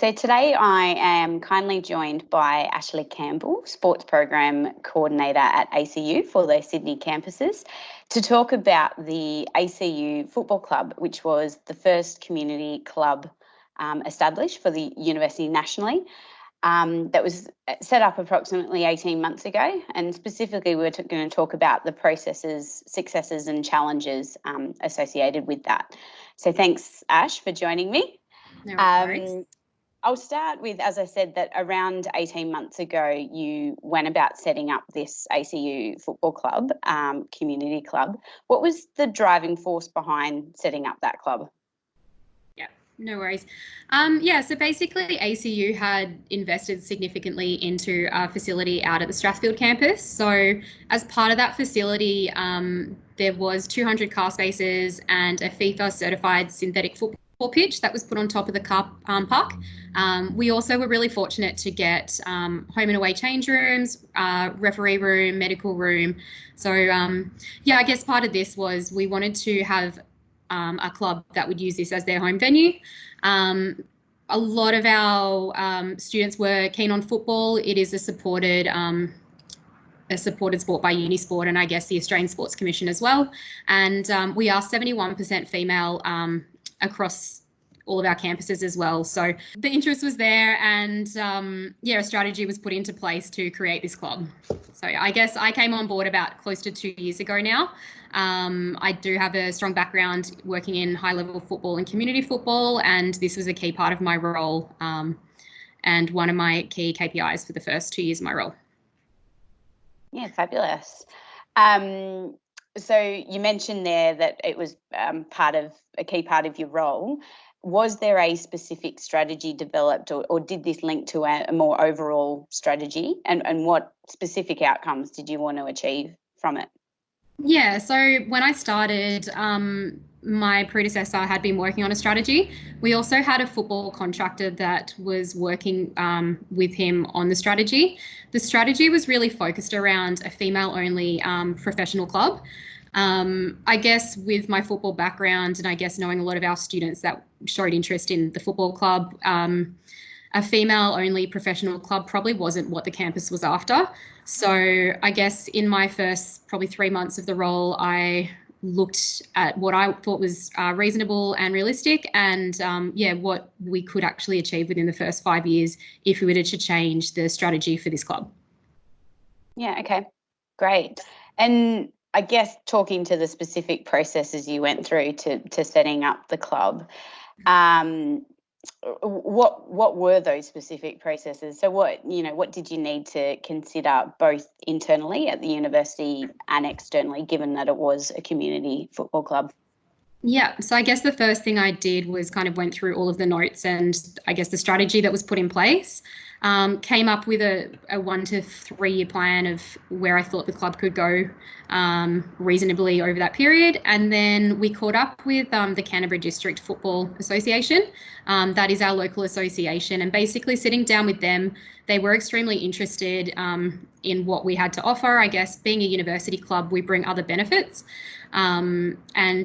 So today I am kindly joined by Ashley Campbell, Sports Program Coordinator at ACU for the Sydney campuses, to talk about the ACU Football Club, which was the first community club established for the university nationally. That was set up approximately 18 months ago, and specifically we're going to talk about the processes, successes and challenges associated with that. So thanks, Ash, for joining me. No worries. I'll start with, as I said, that around 18 months ago, you went about setting up this ACU football club, community club. What was the driving force behind setting up that club? Yeah, no worries. So basically ACU had invested significantly into a facility out at the Strathfield campus. So as part of that facility, there was 200 car spaces and a FIFA certified synthetic football pitch that was put on top of the car park. We also were really fortunate to get home and away change rooms, referee room, medical room. So I guess part of this was we wanted to have a club that would use this as their home venue. A lot of our students were keen on football. It is a supported sport by Unisport and I guess the Australian Sports Commission as well. And we are 71% female across all of our campuses as well. So the interest was there and a strategy was put into place to create this club. So I guess I came on board about close to 2 years ago now. I do have a strong background working in high-level football and community football, and this was a key part of my role and one of my key KPIs for the first 2 years of my role. Yeah, fabulous. So you mentioned there that it was a key part of your role. Was there a specific strategy developed or did this link to a more overall strategy? And what specific outcomes did you want to achieve from it? Yeah, so when I started, my predecessor had been working on a strategy. We also had a football contractor that was working with him on the strategy. The strategy was really focused around a female-only professional club. I guess with my football background and I guess knowing a lot of our students that showed interest in the football club, a female-only professional club probably wasn't what the campus was after. So I guess in my first probably 3 months of the role, I looked at what I thought was reasonable and realistic and what we could actually achieve within the first 5 years if we were to change the strategy for this club. Yeah, okay, great. And I guess talking to the specific processes you went through to setting up the club, what were those specific processes? So what did you need to consider both internally at the university and externally, given that it was a community football club? Yeah, so I guess the first thing I did was kind of went through all of the notes and I guess the strategy that was put in place. Came up with a 1 to 3 year plan of where I thought the club could go reasonably over that period. And then we caught up with the Canterbury District Football Association. That is our local association. And basically sitting down with them, they were extremely interested in what we had to offer. I guess being a university club, we bring other benefits. And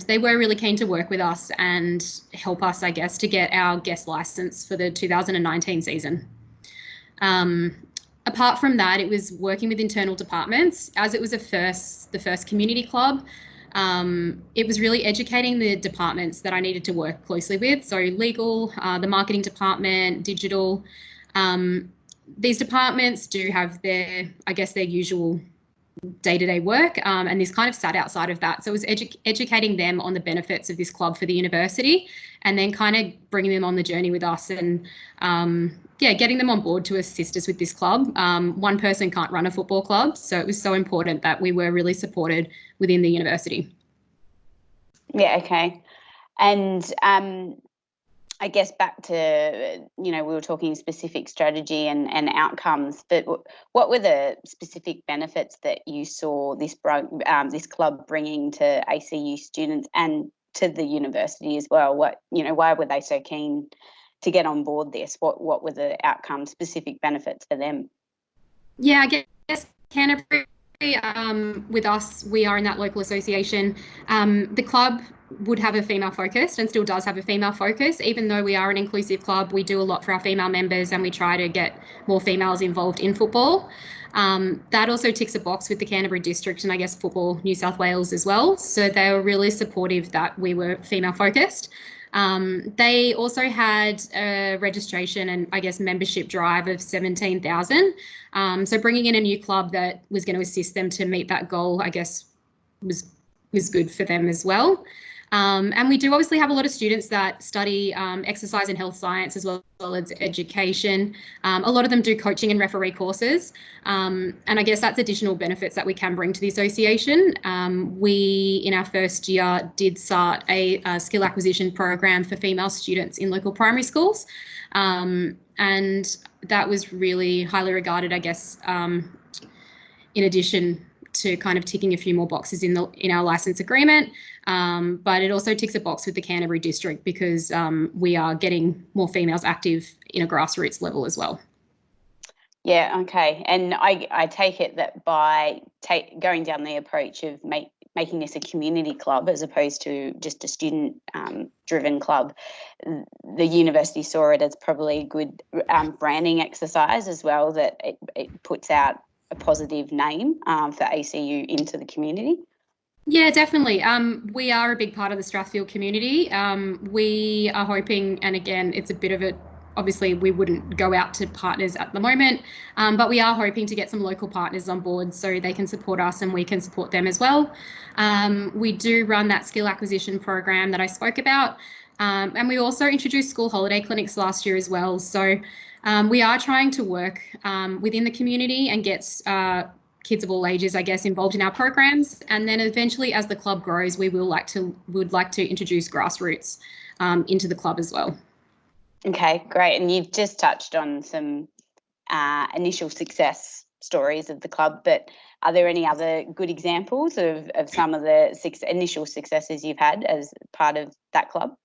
they were really keen to work with us and help us, I guess, to get our guest license for the 2019 season. Apart from that, it was working with internal departments. As it was the first community club, it was really educating the departments that I needed to work closely with. So legal, the marketing department, digital. These departments do have their usual day-to-day work, and this kind of sat outside of that. So it was educating them on the benefits of this club for the university and then kind of bringing them on the journey with us and getting them on board to assist us with this club. One person can't run a football club, so it was so important that we were really supported within the university. Yeah, okay. And I guess back to, we were talking specific strategy and outcomes, but what were the specific benefits that you saw this club bringing to ACU students and to the university as well? Why were they so keen to get on board this? What were the outcomes, specific benefits for them? Yeah, I guess Canterbury with us, we are in that local association. The club would have a female focus and still does have a female focus. Even though we are an inclusive club, we do a lot for our female members and we try to get more females involved in football. That also ticks a box with the Canterbury District and I guess Football New South Wales as well. So they were really supportive that we were female focused. They also had a registration and I guess membership drive of 17,000. So bringing in a new club that was going to assist them to meet that goal, I guess, was good for them as well. And we do obviously have a lot of students that study exercise and health science as well as education. A lot of them do coaching and referee courses. And I guess that's additional benefits that we can bring to the association. We, in our first year, did start a skill acquisition program for female students in local primary schools. And that was really highly regarded, I guess, in addition to kind of ticking a few more boxes in our license agreement. But it also ticks a box with the Canterbury District because we are getting more females active in a grassroots level as well. Yeah, okay. And I take it that by going down the approach of making this a community club as opposed to just a student driven club, the university saw it as probably a good branding exercise as well, that it puts out a positive name for ACU into the community. Yeah, definitely. We are a big part of the Strathfield community. We are hoping, and again, it's a bit of a, obviously we wouldn't go out to partners at the moment, but we are hoping to get some local partners on board so they can support us and we can support them as well. We do run that skill acquisition program that I spoke about. And we also introduced school holiday clinics last year as well. So we are trying to work within the community and get kids of all ages, I guess, involved in our programs. And then eventually, as the club grows, we would like to introduce grassroots into the club as well. Okay, great. And you've just touched on some initial success stories of the club, but are there any other good examples of some of the initial successes you've had as part of that club?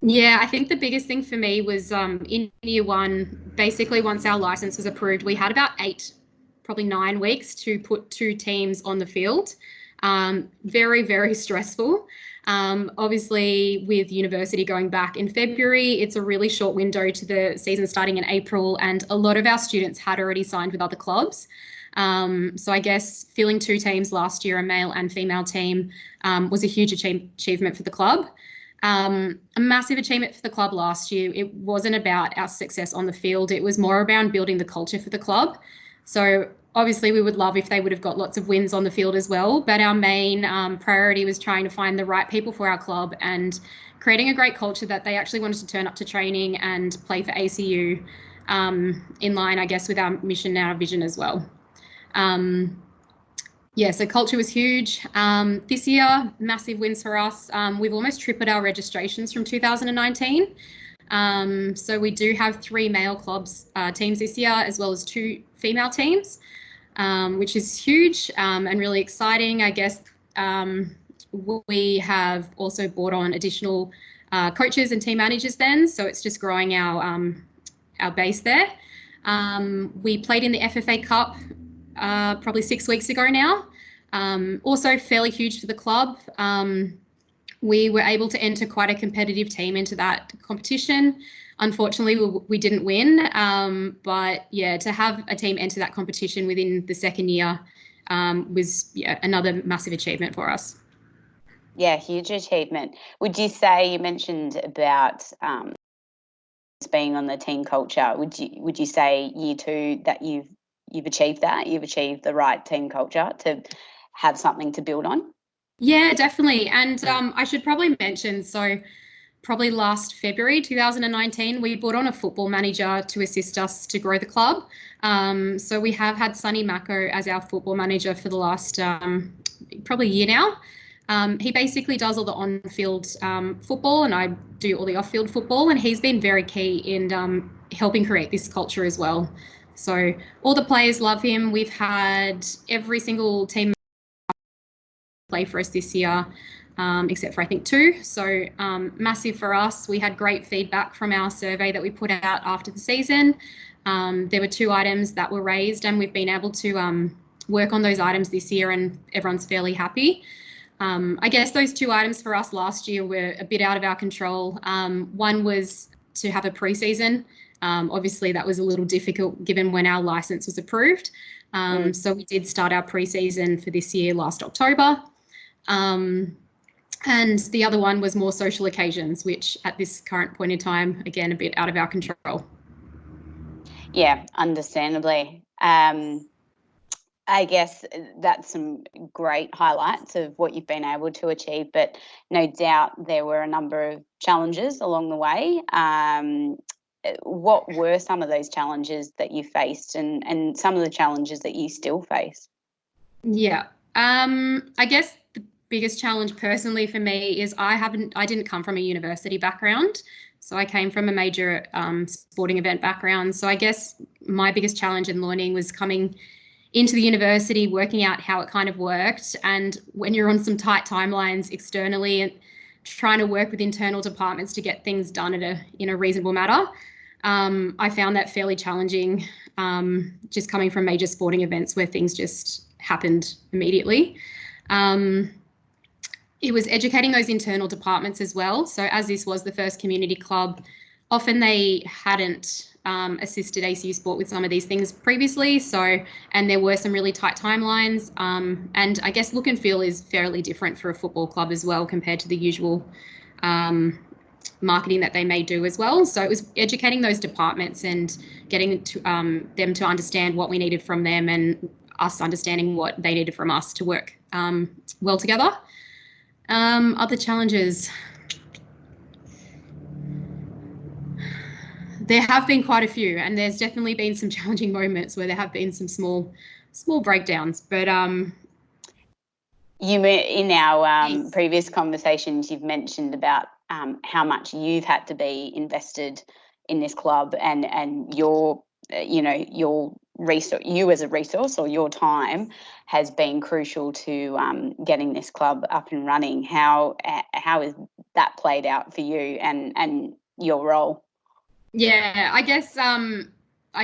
Yeah, I think the biggest thing for me was in year one, basically once our license was approved, we had about 8, probably 9 weeks to put 2 teams on the field. Very, very stressful. Obviously, with university going back in February, it's a really short window to the season starting in April, and a lot of our students had already signed with other clubs. So I guess filling 2 teams last year, a male and female team, was a huge achievement for the club. A massive achievement for the club last year. It wasn't about our success on the field. It was more around building the culture for the club. So obviously we would love if they would have got lots of wins on the field as well, but our main priority was trying to find the right people for our club and creating a great culture that they actually wanted to turn up to training and play for ACU in line, I guess, with our mission and our vision as well. Yeah, so culture was huge. This year, massive wins for us. We've almost tripled our registrations from 2019. So we do have 3 male clubs teams this year, as well as 2 female teams, which is huge and really exciting. I guess we have also brought on additional coaches and team managers then, so it's just growing our base there. We played in the FFA Cup probably 6 weeks ago now. Also fairly huge for the club. We were able to enter quite a competitive team into that competition. Unfortunately, we didn't win, but yeah, to have a team enter that competition within the second year was another massive achievement for us. Yeah, huge achievement. Would you say, you mentioned about being on the team culture, would you say year 2 that you've achieved that? You've achieved the right team culture to have something to build on? Yeah, definitely. And I should probably mention, so probably last February 2019, we brought on a football manager to assist us to grow the club. So we have had Sonny Mako as our football manager for the last probably year now. He basically does all the on-field football and I do all the off-field football, and he's been very key in helping create this culture as well. So all the players love him. We've had every single team play for us this year, except for I think 2. So massive for us. We had great feedback from our survey that we put out after the season. There were 2 items that were raised, and we've been able to work on those items this year, and everyone's fairly happy. I guess those 2 items for us last year were a bit out of our control. One was to have a pre-season. Obviously, that was a little difficult given when our license was approved. So we did start our pre-season for this year last October. And the other one was more social occasions, which at this current point in time, again, a bit out of our control. Yeah, understandably. I guess that's some great highlights of what you've been able to achieve, but no doubt there were a number of challenges along the way. What were some of those challenges that you faced, and some of the challenges that you still face? Yeah, I guess the biggest challenge personally for me is I didn't come from a university background. So I came from a major sporting event background. So I guess my biggest challenge in learning was coming into the university, working out how it kind of worked. And when you're on some tight timelines externally and trying to work with internal departments to get things done in a reasonable manner, I found that fairly challenging, just coming from major sporting events where things just happened immediately. It was educating those internal departments as well. So as this was the first community club, often they hadn't assisted ACU Sport with some of these things previously. And there were some really tight timelines. And I guess look and feel is fairly different for a football club as well compared to the usual marketing that they may do as well. So it was educating those departments and getting to, them to understand what we needed from them and us understanding what they needed from us to work well together. Other challenges. There have been quite a few, and there's definitely been some challenging moments where there have been some small breakdowns. But in our previous conversations, you've mentioned about how much you've had to be invested in this club, and your resource, you as a resource, or your time has been crucial to getting this club up and running. How has that played out for you and your role? Yeah, I guess I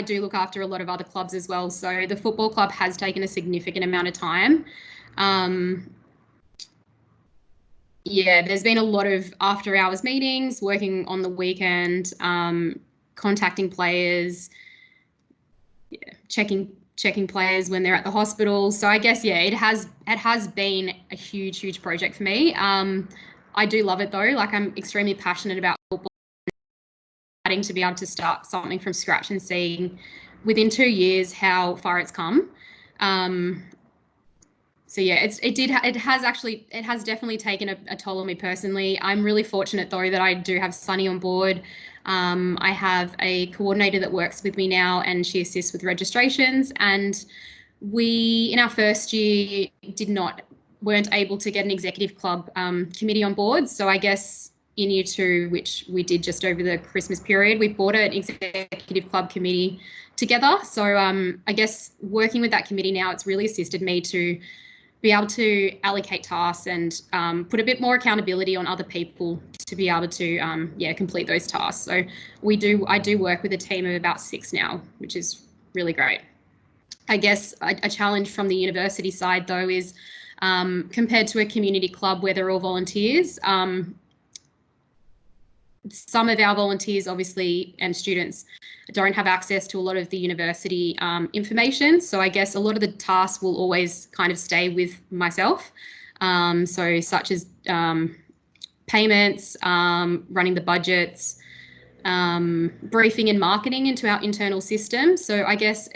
do look after a lot of other clubs as well. So the football club has taken a significant amount of time. Yeah, there's been a lot of after hours meetings, working on the weekend, contacting players, checking players when they're at the hospital. So I guess, yeah, it has been a huge project for me. I do love it though. Like, I'm extremely passionate about football, to be able to start something from scratch and seeing within 2 years how far it's come. So yeah, it has definitely taken a toll on me personally. I'm really fortunate though that I do have Sunny on board. I have a coordinator that works with me now, and she assists with registrations. And we, in our first year, weren't able to get an executive club committee on board. So I guess in year 2, which we did just over the Christmas period, we brought an executive club committee together. So I guess working with that committee now, it's really assisted me to be able to allocate tasks and put a bit more accountability on other people to be able to complete those tasks. So I do work with a team of about 6 now, which is really great. I guess a challenge from the university side though is compared to a community club where they're all volunteers, some of our volunteers obviously and students don't have access to a lot of the university information. So I guess a lot of the tasks will always kind of stay with myself. So such as payments, running the budgets, briefing and marketing into our internal system. So I guess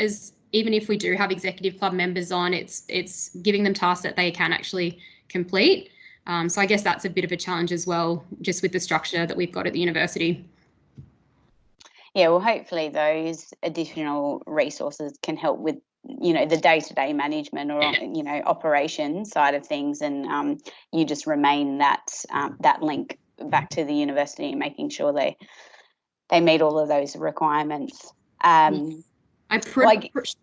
even if we do have executive club members on, it's giving them tasks that they can actually complete. So I guess that's a bit of a challenge as well, just with the structure that we've got at the university. Yeah, well, hopefully those additional resources can help with, the day-to-day management or, operation side of things, and you just remain that link back to the university and making sure they meet all of those requirements. I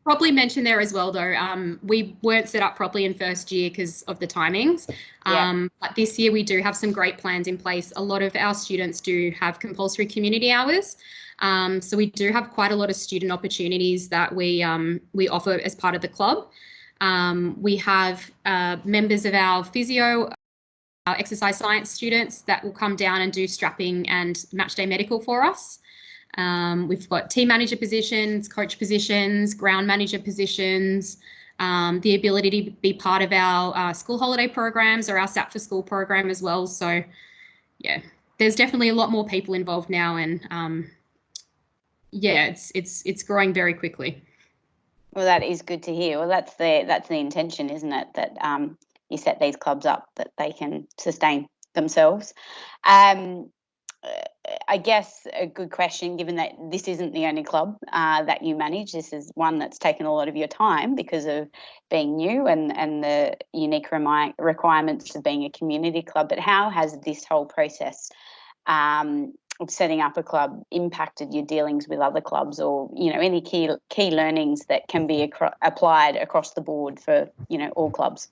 probably mentioned there as well, though, we weren't set up properly in first year because of the timings. But this year we do have some great plans in place. A lot of our students do have compulsory community hours. So we do have quite a lot of student opportunities that we offer as part of the club. We have members of our physio, our exercise science students that will come down and do strapping and match day medical for us. We've got team manager positions, coach positions, ground manager positions, the ability to be part of our school holiday programs or our SAP for School program as well. So yeah, there's definitely a lot more people involved now, and yeah, it's growing very quickly. Well, that is good to hear. Well, that's the intention, isn't it? That you set these clubs up that they can sustain themselves. I guess a good question, given that this isn't the only club that you manage. This is one that's taken a lot of your time because of being new and the unique requirements of being a community club. But how has this whole process of setting up a club impacted your dealings with other clubs, or any key learnings that can be applied across the board for all clubs?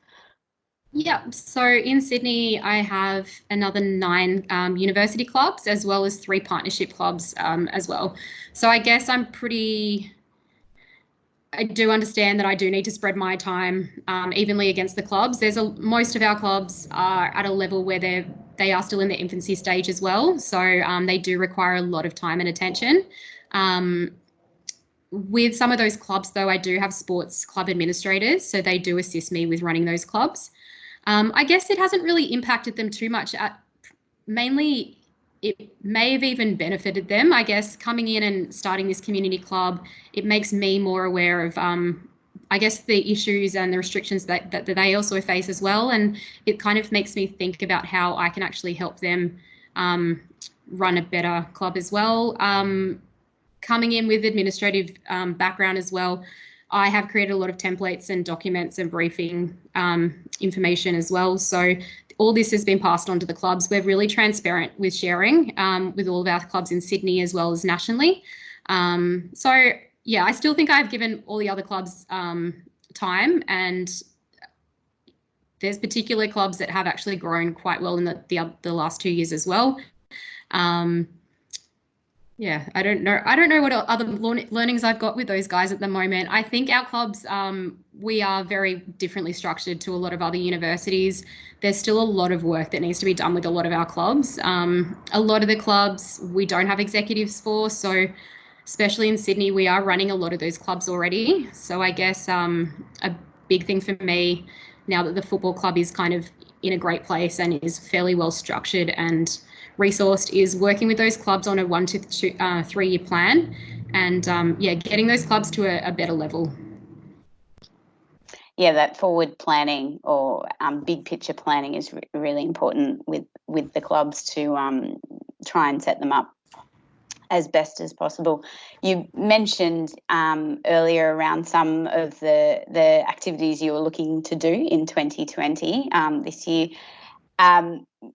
Yeah, so in Sydney, I have another 9 university clubs as well as 3 partnership clubs as well. So I guess I do understand that I do need to spread my time evenly against the clubs. Most of our clubs are at a level where they are still in the infancy stage as well. So they do require a lot of time and attention. With some of those clubs, though, I do have sports club administrators, so they do assist me with running those clubs. I guess it hasn't really impacted them too much. Mainly, it may have even benefited them. I guess coming in and starting this community club, it makes me more aware of, I guess, the issues and the restrictions that they also face as well. And it kind of makes me think about how I can actually help them run a better club as well. Coming in with administrative background as well, I have created a lot of templates and documents and briefing information as well. So all this has been passed on to the clubs. We're really transparent with sharing with all of our clubs in Sydney as well as nationally. So yeah, I still think I've given all the other clubs time, and there's particular clubs that have actually grown quite well in the last 2 years as well. Yeah, I don't know what other learnings I've got with those guys at the moment. I think our clubs, we are very differently structured to a lot of other universities. There's still a lot of work that needs to be done with a lot of our clubs. A lot of the clubs we don't have executives for, so especially in Sydney, we are running a lot of those clubs already. So I guess a big thing for me now that the football club is kind of in a great place and is fairly well structured and resourced is working with those clubs on a 1 to 3 year plan, and yeah, getting those clubs to a better level. Yeah, that forward planning or big picture planning is really important with the clubs to try and set them up as best as possible. You mentioned earlier around some of the activities you were looking to do in 2020 this year.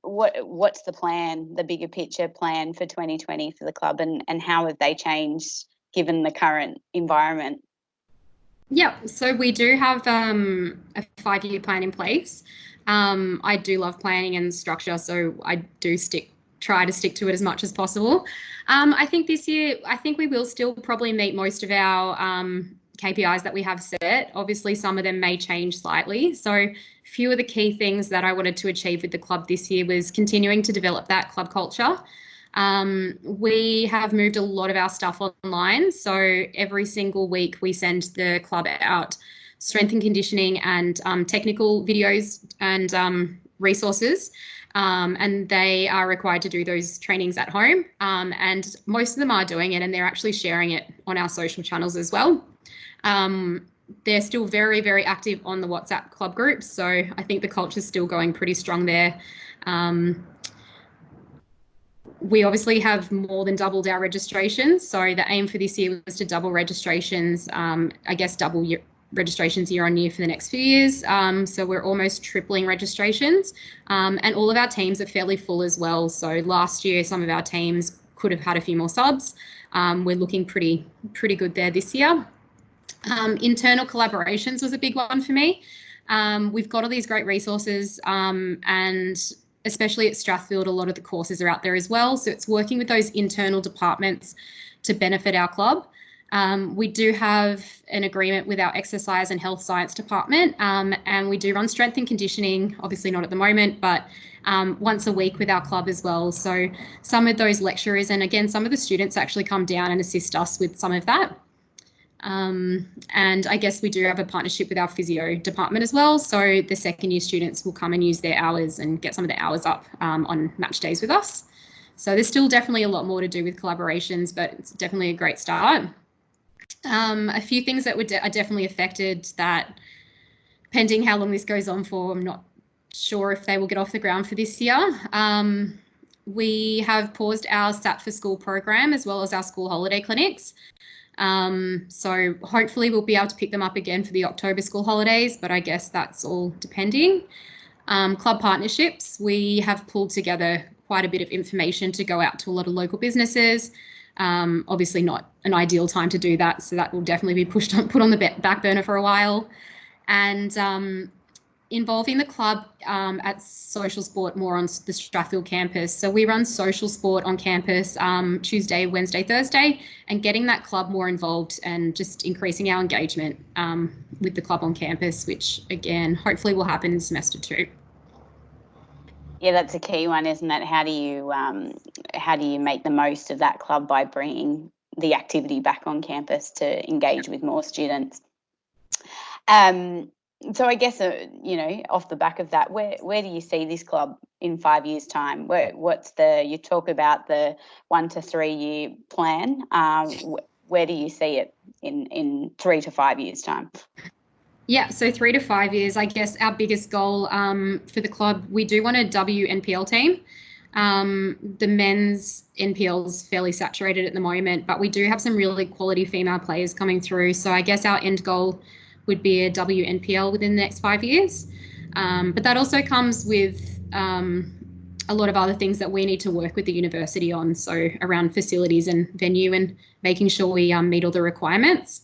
What's the plan, the bigger picture plan for 2020 for the club, and how have they changed given the current environment? Yeah, so we do have a 5-year plan in place. I do love planning and structure, so I do try to stick to it as much as possible. I think this year, we will still probably meet most of our KPIs that we have set. Obviously, some of them may change slightly. So a few of the key things that I wanted to achieve with the club this year was continuing to develop that club culture. We have moved a lot of our stuff online. So every single week we send the club out strength and conditioning and technical videos and resources. And they are required to do those trainings at home. And most of them are doing it, and they're actually sharing it on our social channels as well. They're still very, very active on the WhatsApp club groups. So I think the culture is still going pretty strong there. We obviously have more than doubled our registrations. So the aim for this year was to double registrations, double registrations year on year for the next few years. So we're almost tripling registrations, and all of our teams are fairly full as well. So last year, some of our teams could have had a few more subs. We're looking pretty good there this year. Internal collaborations was a big one for me. We've got all these great resources, and especially at Strathfield, a lot of the courses are out there as well. So it's working with those internal departments to benefit our club. We do have an agreement with our exercise and health science department, and we do run strength and conditioning, obviously not at the moment, but once a week with our club as well. So some of those lecturers, and again, some of the students actually come down and assist us with some of that. And I guess we do have a partnership with our physio department as well. So the second year students will come and use their hours and get some of the hours up on match days with us. So there's still definitely a lot more to do with collaborations, but it's definitely a great start. A few things that are definitely affected that, pending how long this goes on for, I'm not sure if they will get off the ground for this year. We have paused our SAT for School program as well as our school holiday clinics. So hopefully we'll be able to pick them up again for the October school holidays, but I guess that's all depending. Club partnerships, we have pulled together quite a bit of information to go out to a lot of local businesses. Obviously not an ideal time to do that, so that will definitely be put on the back burner for a while. And involving the club at social sport more on the Strathfield campus. So we run social sport on campus Tuesday, Wednesday, Thursday, and getting that club more involved and just increasing our engagement with the club on campus, which again, hopefully will happen in semester 2. Yeah, that's a key one, isn't it? How do you make the most of that club by bringing the activity back on campus to engage with more students? So I guess, off the back of that, where do you see this club in 5 years' time? You talk about the 1 to 3 year plan. Where do you see it in 3 to 5 years' time? Yeah, so 3 to 5 years, I guess our biggest goal for the club, we do want a WNPL team. The men's NPL is fairly saturated at the moment, but we do have some really quality female players coming through. So I guess our end goal would be a WNPL within the next 5 years. But that also comes with a lot of other things that we need to work with the university on. So around facilities and venue and making sure we meet all the requirements.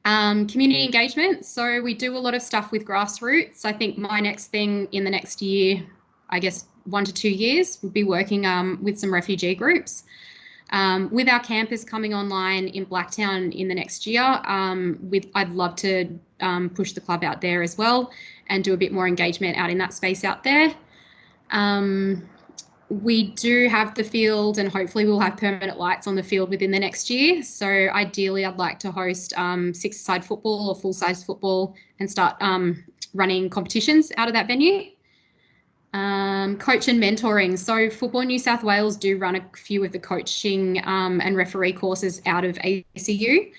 Community engagement. So we do a lot of stuff with grassroots. I think my next thing in the next year, I guess 1 to 2 years, would be working with some refugee groups. With our campus coming online in Blacktown in the next year, I'd love to push the club out there as well and do a bit more engagement out in that space out there. We do have the field, and hopefully we'll have permanent lights on the field within the next year. So ideally, I'd like to host 6-a-side football or full-size football and start running competitions out of that venue. Coach and mentoring. So Football New South Wales do run a few of the coaching and referee courses out of ACU.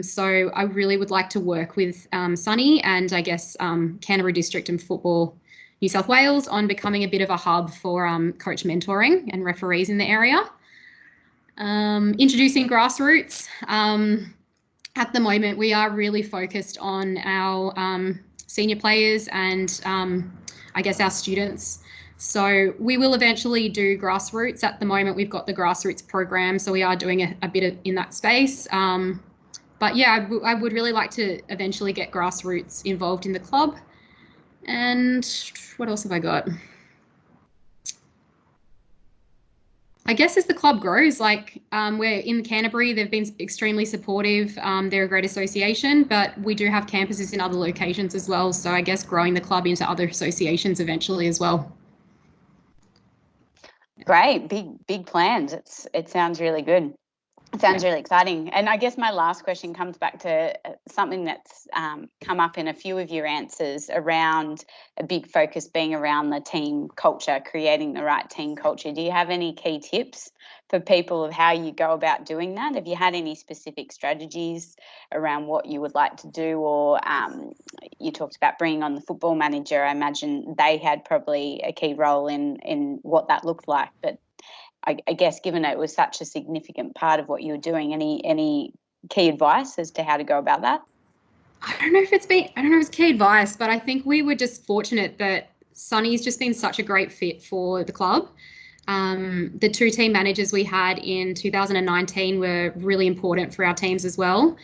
So I really would like to work with Sunny and I guess Canterbury District and Football New South Wales on becoming a bit of a hub for coach mentoring and referees in the area. Introducing grassroots. At the moment, we are really focused on our senior players and I guess our students. So we will eventually do grassroots. At the moment, we've got the grassroots program, so we are doing a bit in that space. But yeah, I would really like to eventually get grassroots involved in the club. And what else have I got? I guess as the club grows, we're in Canterbury, they've been extremely supportive. They're a great association, but we do have campuses in other locations as well. So I guess growing the club into other associations eventually as well. Great, big plans. It sounds really good. It sounds really exciting. And I guess my last question comes back to something that's come up in a few of your answers around a big focus being around the team culture, creating the right team culture. Do you have any key tips for people of how you go about doing that? Have you had any specific strategies around what you would like to do? Or you talked about bringing on the football manager. I imagine they had probably a key role in what that looked like. But I guess given it was such a significant part of what you were doing, any key advice as to how to go about that? I don't know if it's key advice, but I think we were just fortunate that Sunny's just been such a great fit for the club. The 2 team managers we had in 2019 were really important for our teams as well.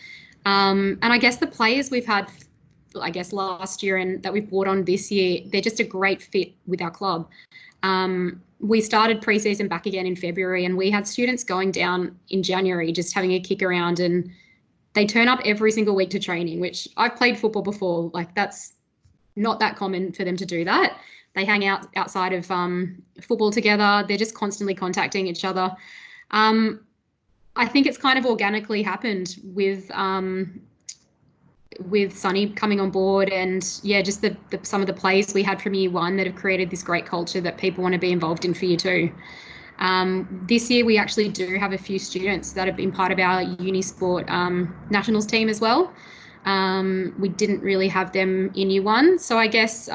And I guess the players we've had, I guess, last year and that we've brought on this year, they're just a great fit with our club. we started pre-season back again in February, and we had students going down in January just having a kick around, and they turn up every single week to training, which I've played football before. Like, that's not that common for them to do that. They hang out outside of football together. They're just constantly contacting each other. I think it's kind of organically happened with Sunny coming on board, and yeah, just some of the players we had from year one that have created this great culture that people want to be involved in for year two. This year we actually do have a few students that have been part of our uni sport nationals team as well. We didn't really have them in year one, so I guess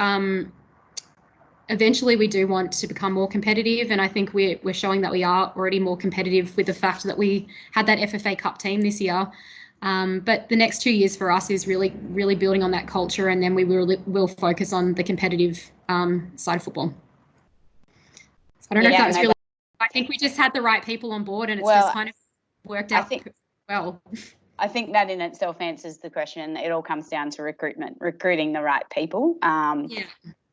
eventually we do want to become more competitive, and I think we're showing that we are already more competitive with the fact that we had that FFA Cup team this year. But the next 2 years for us is really building on that culture, and then we will focus on the competitive side of football. So I don't know if that was really. I think we just had the right people on board, and it's just kind of worked out well. I think that in itself answers the question. It all comes down to recruiting the right people.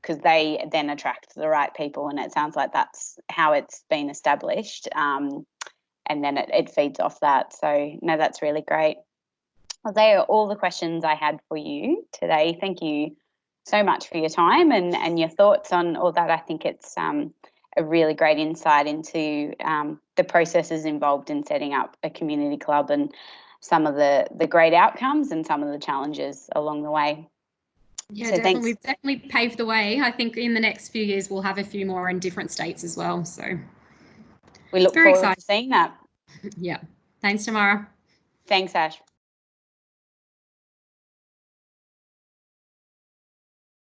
Because they then attract the right people, and it sounds like that's how it's been established. And then it feeds off that. So no, that's really great. Well, they are all the questions I had for you today. Thank you so much for your time and your thoughts on all that. I think it's a really great insight into the processes involved in setting up a community club, and some of the great outcomes and some of the challenges along the way. Yeah, so definitely. We've definitely paved the way. I think in the next few years we'll have a few more in different states as well. So we look forward to seeing that. Yeah. Thanks, Tamara. Thanks, Ash.